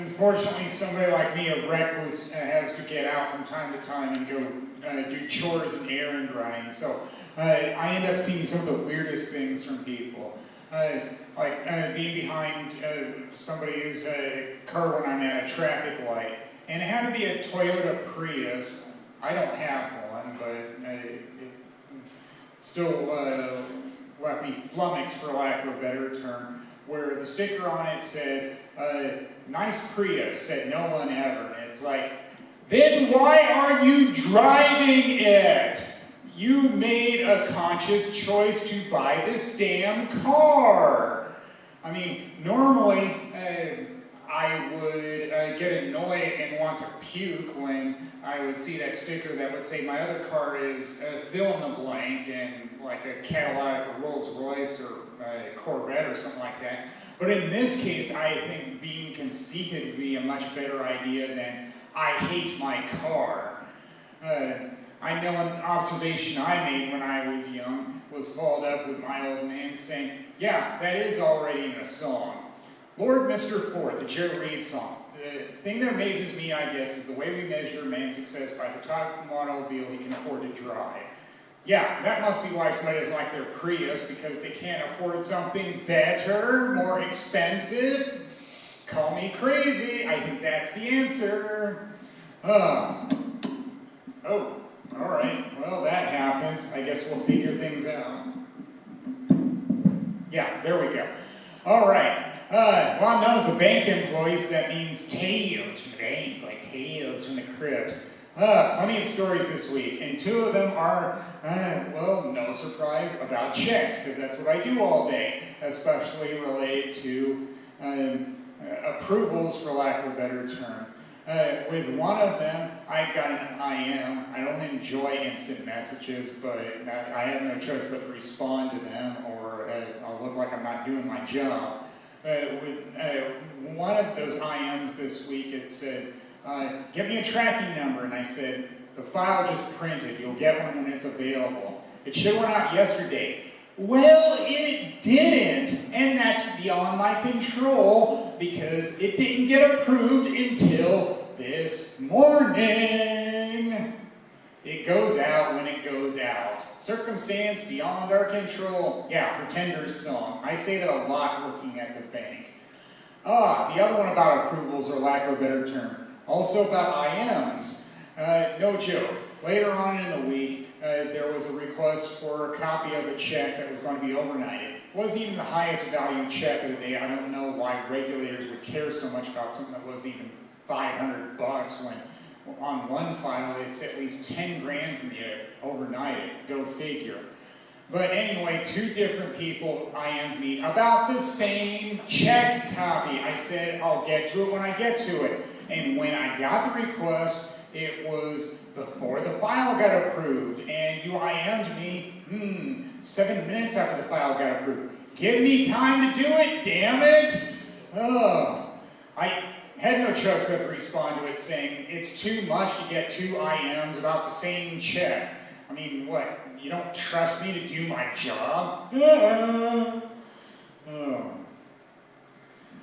Unfortunately, somebody like me, a recluse, has to get out from time to time and go do chores and errand running. So I end up seeing some of the weirdest things from people. Like being behind somebody's car when I'm at a traffic light. And it had to be a Toyota Prius. I don't have one, but it still left me flummoxed, for lack of a better term, where the sticker on it said, nice Prius, said no one ever. And it's like, then why are you driving it? You made a conscious choice to buy this damn car. I mean, normally I would get annoyed and want to puke when I would see that sticker that would say my other car is fill in the blank, and like a Cadillac or Rolls Royce or a Corvette or something like that. But in this case, I think being conceited would be a much better idea than I hate my car. I know an observation I made when I was young was followed up with my old man saying, yeah, that is already in a song. Lord Mr. Ford, the Jerry Reed song. The thing that amazes me, I guess, is the way we measure man's success by the type of automobile he can afford to drive. Yeah, that must be why somebody doesn't like their Prius, because they can't afford something better, more expensive. Call me crazy, I think that's the answer. Oh, all right, well, that happened. I guess we'll figure things out. Yeah, there we go. All right. Well, I'm known as the bank employees. That means tales from the bank, like tales from the crypt. Plenty of stories this week, and two of them are, well, no surprise, about checks, because that's what I do all day, especially related to approvals, for lack of a better term. With one of them, I got an IM. I don't enjoy instant messages, but I have no choice but to respond to them, or I'll look like I'm not doing my job. With one of those IMs this week, it said, get me a tracking number, and I said, the file just printed, you'll get one when it's available. It should have went out yesterday. Well, it didn't, and that's beyond my control, because it didn't get approved until this morning. It goes out when it goes out. Circumstance beyond our control. Yeah, Pretender's song. I say that a lot working at the bank. The other one about approvals, or lack of a better term. Also about IMs. No joke. Later on in the week, there was a request for a copy of a check that was going to be overnighted. It wasn't even the highest value check of the day. I don't know why regulators would care so much about something that wasn't even $500 when on one file it's at least 10 grand from you overnighted. Go figure. But anyway, two different people IM'd me about the same check copy. I said, I'll get to it when I get to it. And when I got the request, it was before the file got approved. And you IM'd me, 7 minutes after the file got approved. Give me time to do it, damn it! I had no choice but to respond to it saying, it's too much to get two IMs about the same check. I mean, what, you don't trust me to do my job?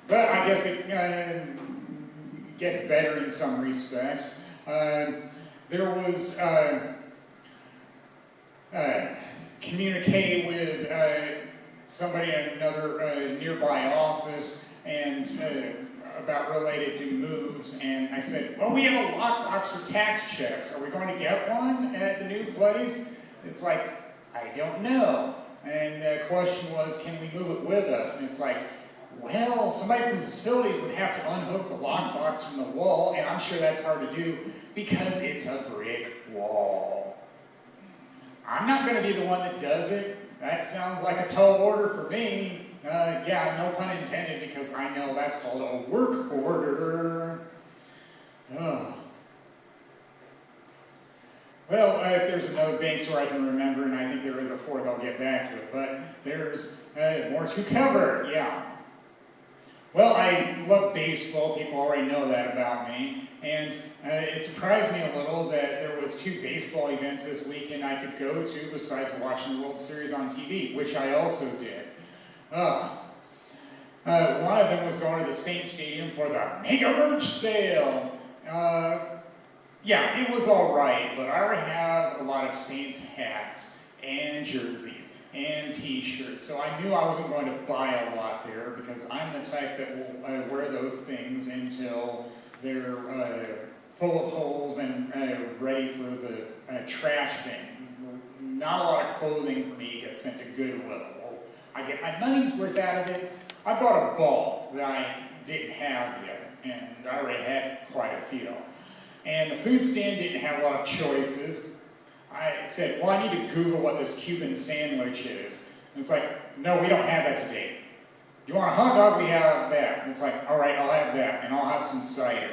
But I guess it gets better in some respects. There was communique with somebody in another nearby office, and about related to moves, and I said, well, we have a lockbox for tax checks. Are we going to get one at the new place? It's like, I don't know. And the question was, can we move it with us? And it's like, well, somebody from facilities would have to unhook the lockbox from the wall, and I'm sure that's hard to do because it's a brick wall. I'm not going to be the one that does it. That sounds like a tall order for me. Yeah, no pun intended, because I know that's called a work order. Well, if there's another bank store I can remember, and I think there is a fourth, I'll get back to it. But there's more to cover, yeah. Well, I love baseball. People already know that about me. And it surprised me a little that there was two baseball events this weekend I could go to besides watching the World Series on TV, which I also did. One of them was going to the Saints Stadium for the Mega Merch Sale. Yeah, it was all right, but I already have a lot of Saints hats and jerseys and t-shirts, so I knew I wasn't going to buy a lot there because I'm the type that will wear those things until they're full of holes and ready for the trash bin. Not a lot of clothing for me gets sent to Goodwill. I get my money's worth out of it. I bought a ball that I didn't have yet, and I already had quite a few. And the food stand didn't have a lot of choices. I said, well, I need to Google what this Cuban sandwich is. And it's like, no, we don't have that today. You want a hot dog? We have that. And it's like, all right, I'll have that, and I'll have some cider.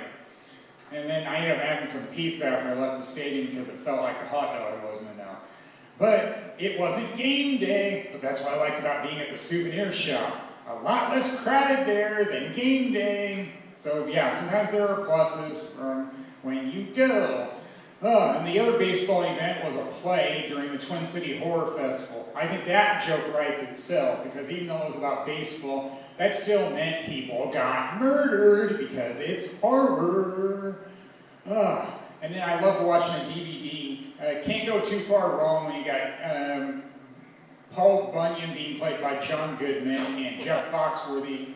And then I ended up having some pizza after I left the stadium because it felt like the hot dog wasn't enough. But it wasn't game day, but that's what I liked about being at the souvenir shop. A lot less crowded there than game day. So yeah, sometimes there are pluses from when you go. And the other baseball event was a play during the Twin City Horror Festival. I think that joke writes itself, because even though it was about baseball, that still meant people got murdered because it's horror. And then I love watching a DVD. Can't go too far wrong when you got Paul Bunyan being played by John Goodman and Jeff Foxworthy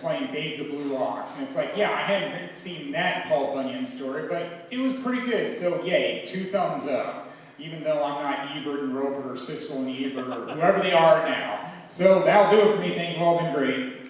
playing Babe the Blue Ox. And it's like, yeah, I hadn't seen that Paul Bunyan story, but it was pretty good. So yay, 2 thumbs up. Even though I'm not Ebert and Roper or Siskel and Ebert or whoever they are now. So that'll do it for me. Thank you all, been great.